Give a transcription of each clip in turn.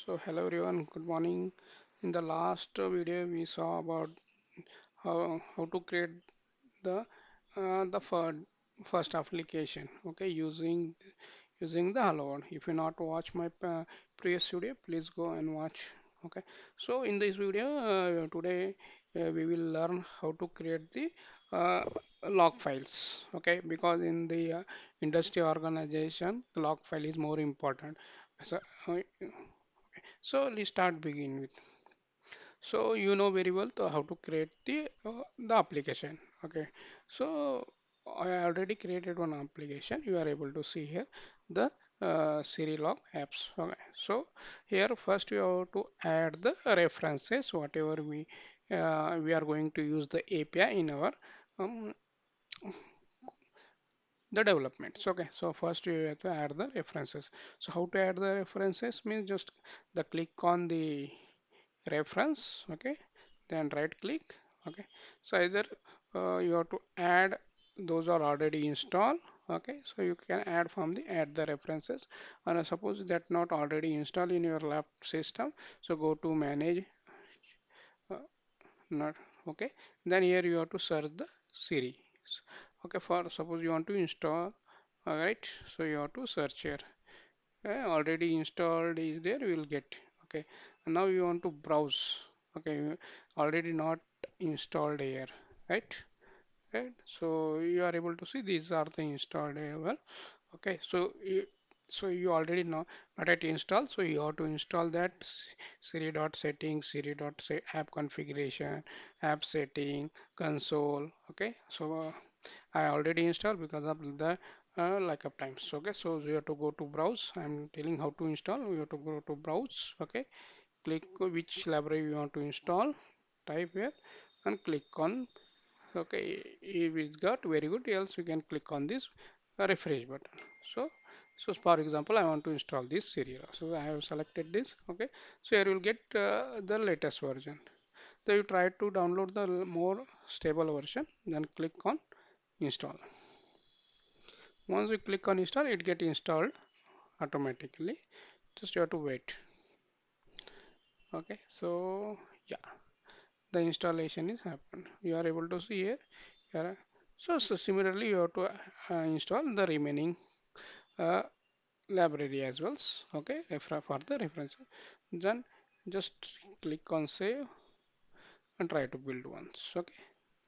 So hello everyone, good morning. In the last video we saw about how to create the first application, okay, using the hello world. If you not watch my previous video, please go and watch. Okay, so in this video today we will learn how to create the uh, log files. Okay, because in the industry organization, the log file is more important. So, uh, so let's start begin with. So you know very well how to create the application. Okay. So I already created one application. You are able to see here the Serilog apps. Okay. So here first we have to add the references whatever we are going to use the API in our um, the developments. Okay, so first you have to add the references. So how to add the references means just the click on the reference, okay, then right click. Okay, so either you have to add those are already installed. Okay, so you can add from the add the references, and suppose that not already installed in your lab system, so go to manage, uh, not okay, then here you have to search the series. Okay, for suppose you want to install, all right, so you have to search here. Already installed is there, you will get. Okay, and now you want to browse. Okay, already not installed here, right? Right, so you are able to see these are the installed here. Well, okay, so you already know not yet install, so you have to install that Siri dot settings, Siri dot say app configuration, app setting, console. Okay, so I already installed because of the like up times. Okay, so you have to go to browse. I'm telling how to install. You have to go to browse. Okay, click which library you want to install. Type here and click on. Okay, if it's got very good, else you can click on this refresh button. So, so for example, I want to install this serial. So I have selected this. Okay, so here you will get the latest version. So you try to download the more stable version, then click on install. Once you click on install, it get installed automatically. Just you have to wait. Okay, so yeah, the installation is happened. You are able to see here. Here. So similarly, you have to install the remaining uh, library as well. Okay, for the reference. Then just click on save and try to build once. Okay,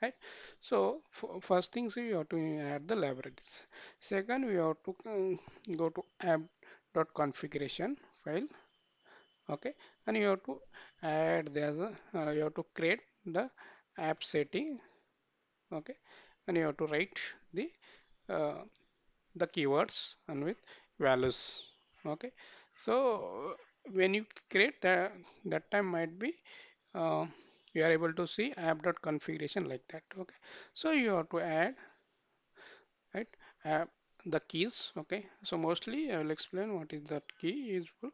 right. So first things you have to add the libraries. Second, we have to go to app.configuration file. Okay, and you have to add there's a you have to create the app setting. Okay, and you have to write the uh, the keywords and with values. Okay, so when you create that time might be uh, you are able to see app.configuration like that. Okay, so you have to add, right, app the keys. Okay, so mostly I will explain what is that key is for.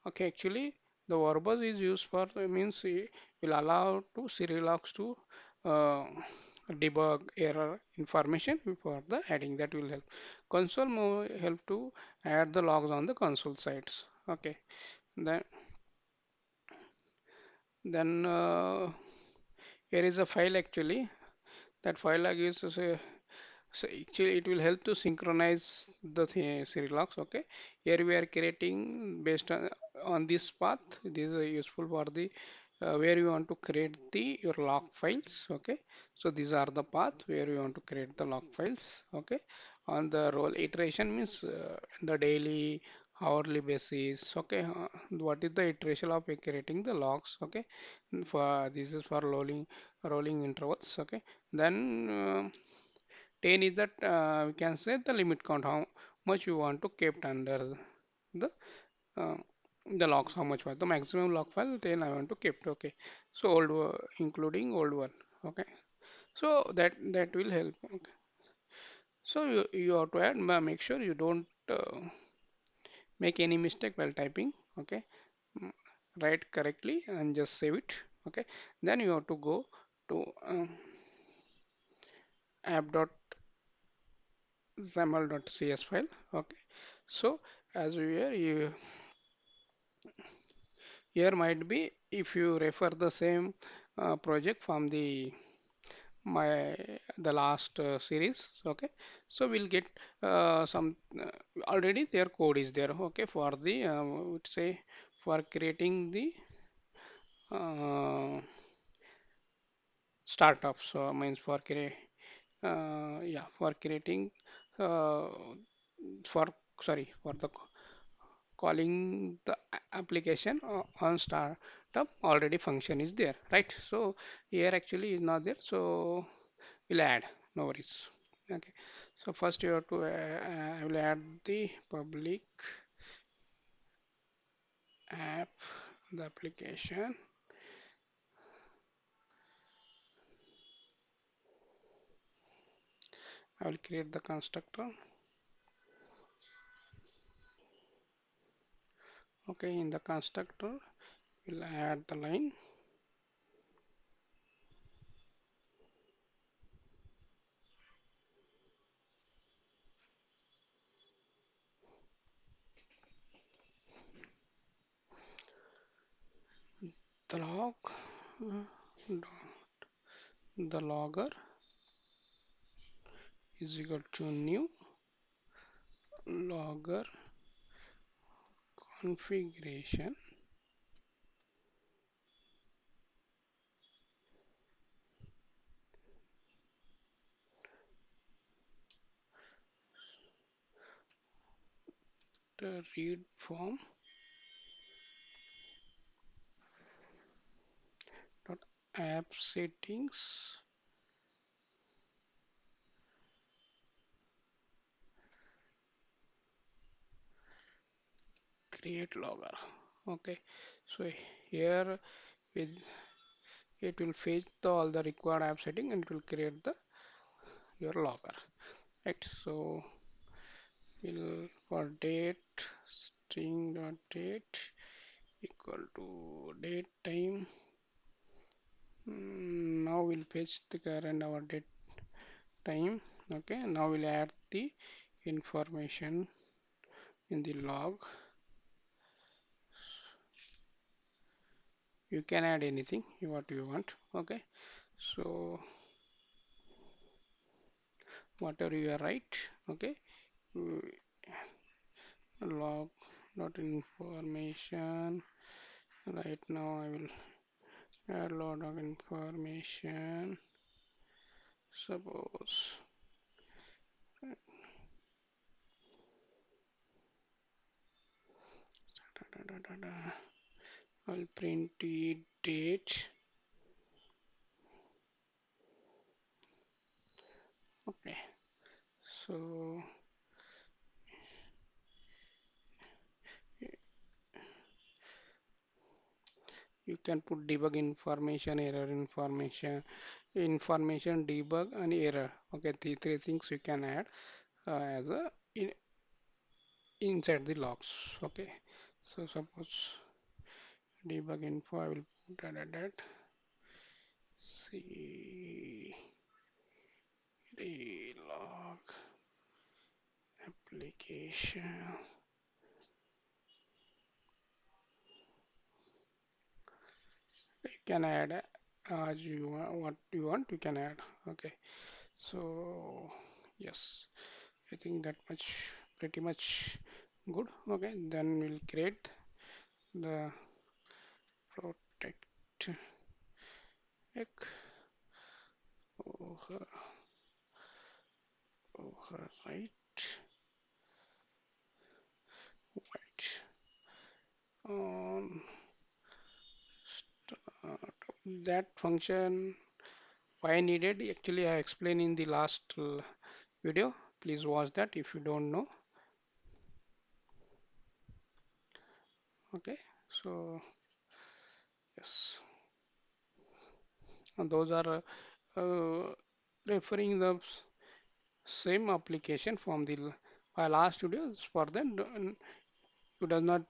Okay, actually the verbose is used for means it will allow to Serialogs to uh, debug error information for the adding that will help. Console more help to add the logs on the console sides. Okay, then then here is a file actually. That file log is so actually it will help to synchronize the serial logs. Okay, here we are creating based on this path. This is useful for the where you want to create the your log files. Okay, so these are the path where you want to create the log files. Okay, on the role iteration means the daily hourly basis. Okay, what is the iteration of creating the logs. Okay, for this is for rolling intervals. Okay, then 10 is that we can say the limit count how much you want to keep under the uh, the logs, how much was the maximum log file 10 I want to keep. Okay, so old including old one. Okay, so that will help. Okay, so you have to add make sure you don't make any mistake while typing. Okay, Mm, write correctly and just save it. Okay, then you have to go to app.xaml.cs file. Okay, so as we were you here might be if you refer the same project from my the last series. Okay, so we'll get some already their code is there. Okay, for the would say for creating the uh, startup. So means for create yeah, for creating uh, for sorry for the calling the application on startup already function is there, right? So here actually is not there, so we'll add, no worries. Okay, so first you have to I will add the public app, the application. I will create the constructor. Okay, in the constructor we'll add the line. The log the logger is equal to new logger configuration the read form dot app settings create logger. Okay, so here with it will fetch all the required app setting and it will create the your logger, right? So will for date string dot date equal to date time. Now we'll fetch the current our date time. Okay, now we'll add the information in the log. You can add anything what you want. Okay, so whatever you are right. Okay, mm, log dot information. Right now I will add log of information. Suppose I'll print the date. Okay, so you can put debug information, error information, information debug and error. Okay, the three things you can add as a inside the logs. Okay, so suppose debug info I will put that C D log application. You can add as you want, what you want you can add. Okay, so yes, I think that much pretty much good. Okay, then we'll create the protect egg over overwrite white on that function. Why needed? Actually, I explained in the last video. Please watch that if you don't know. Okay, so yes, and those are referring the same application from the my last videos. For them, you does not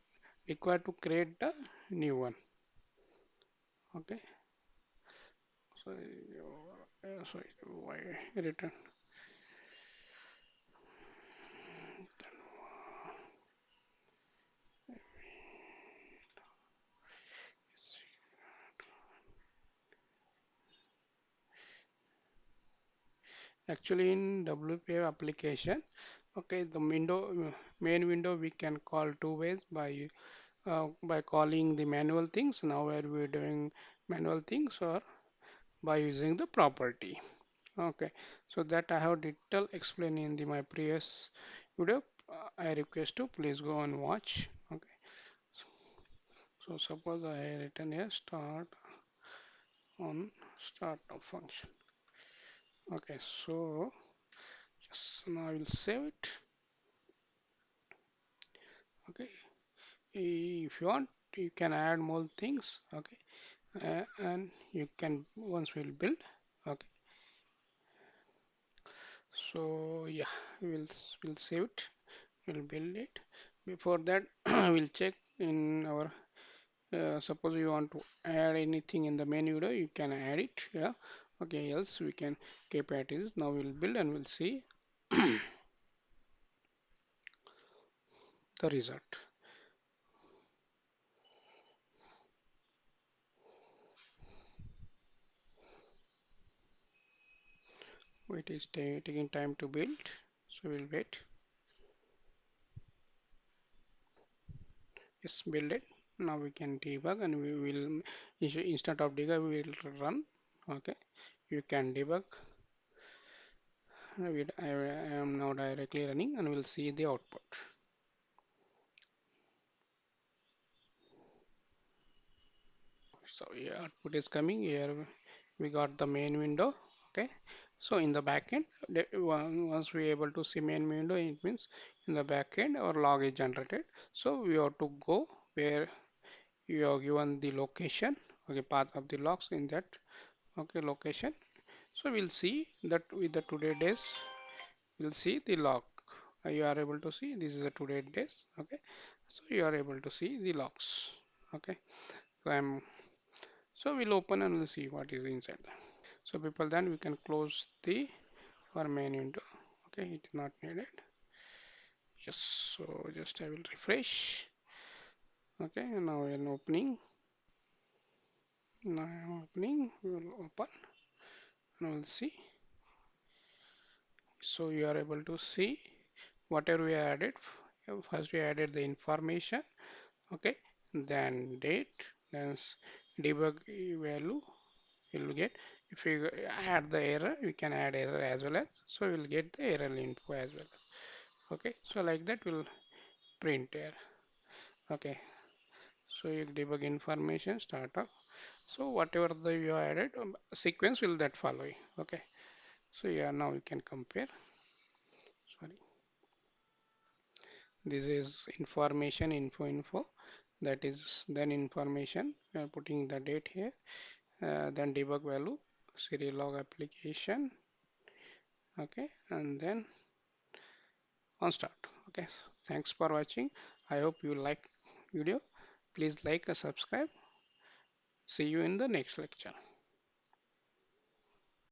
require to create a new one. Okay, so sorry, why return? Actually, in WPA application, okay, the main window we can call two ways by calling the manual things. Now where we're doing manual things or by using the property. Okay, so that I have detail explained in my previous video. I request to please go and watch. Okay, so suppose I written a start on start of function. Okay, so just now I will save it. Okay, if you want, you can add more things. Okay, and you can once we'll build. Okay, so yeah, we'll save it. We'll build it. Before that, we'll check in our. Suppose you want to add anything in the main window, you can add it. Yeah. Okay. Else we can keep it is. Now we'll build and we'll see the result. It is taking time to build, so we'll wait. Yes, build it. Now we can debug and we will instead of debug we will run. Okay. You can debug. I am now directly running and we'll see the output. So yeah, output is coming here. We got the main window. Okay. So in the backend, once we able to see main window, it means in the backend our log is generated. So we have to go where you are given the location, okay, path of the logs in that okay location. So we'll see that with the today days, we'll see the log. You are able to see this is the today days. Okay. So you are able to see the logs. Okay. So I'm so we'll open and we'll see what is inside. So people then we can close the our main window. Okay, it is not needed. Just so just I will refresh. Okay, and now I'm opening. Now I'm opening. We will open and we'll see. So you are able to see whatever we added. First we added the information. Okay, then date, then debug value. We'll get if we add the error, we can add error as well as so we'll get the error info as well. Okay, so like that we'll print error. Okay, so you debug information start up. So whatever the you added sequence will that follow. Okay, so yeah, now we can compare. Sorry, this is info. That is then information. We are putting the date here. Then debug value, Serilog application. Okay, and then on start. Okay, thanks for watching. I hope you like video. Please like and subscribe. See you in the next lecture.